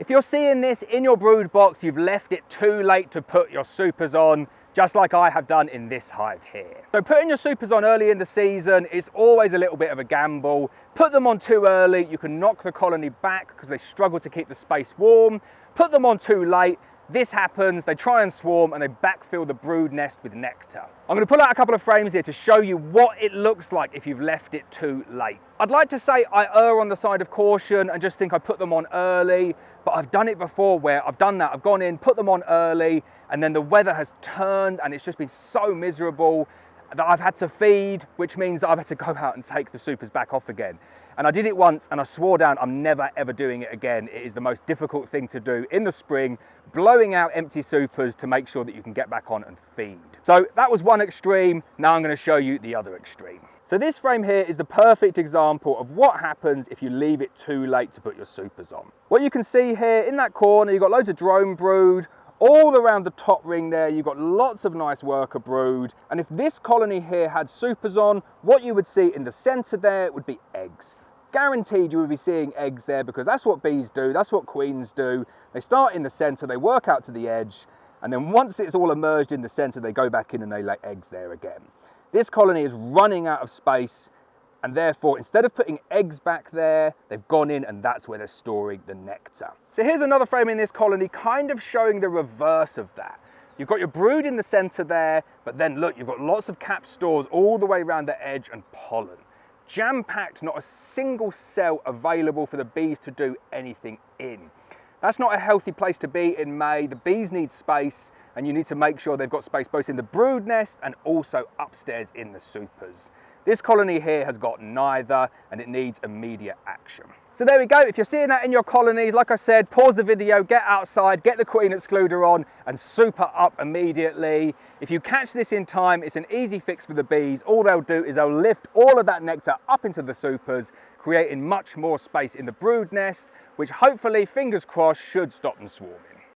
If you're seeing this in your brood box, you've left it too late to put your supers on, just like I have done in this hive here. So putting your supers on early in the season is always a little bit of a gamble. Put them on too early, you can knock the colony back because they struggle to keep the space warm. Put them on too late, this happens, they try and swarm and they backfill the brood nest with nectar. I'm going to pull out a couple of frames here to show you what it looks like if you've left it too late. I'd like to say I err on the side of caution and just think I put them on early, but I've done it before where I've done that, I've gone in, put them on early, and then the weather has turned and it's just been so miserable that I've had to feed, which means that I've had to go out and take the supers back off again. And I did it once and I swore down I'm never ever doing it again. It is the most difficult thing to do in the spring, blowing out empty supers to make sure that you can get back on and feed. So that was one extreme, now I'm going to show you the other extreme. So this frame here is the perfect example of what happens if you leave it too late to put your supers on. What you can see here in that corner, you've got loads of drone brood. All around the top ring there, you've got lots of nice worker brood. And if this colony here had supers on, what you would see in the center there would be eggs. Guaranteed you would be seeing eggs there because that's what bees do, that's what queens do. They start in the center, they work out to the edge, and then once it's all emerged in the center, they go back in and they lay eggs there again. This colony is running out of space, and therefore, instead of putting eggs back there, they've gone in and that's where they're storing the nectar. So here's another frame in this colony, kind of showing the reverse of that. You've got your brood in the center there, but then look, you've got lots of capped stores all the way around the edge and pollen. Jam-packed, not a single cell available for the bees to do anything in. That's not a healthy place to be in May. The bees need space, and you need to make sure they've got space both in the brood nest and also upstairs in the supers. This colony here has got neither, and it needs immediate action. So there we go. If you're seeing that in your colonies, like I said, pause the video, get outside, get the queen excluder on and super up immediately. If you catch this in time, it's an easy fix for the bees. All they'll do is they'll lift all of that nectar up into the supers, creating much more space in the brood nest, which hopefully, fingers crossed, should stop them swarming.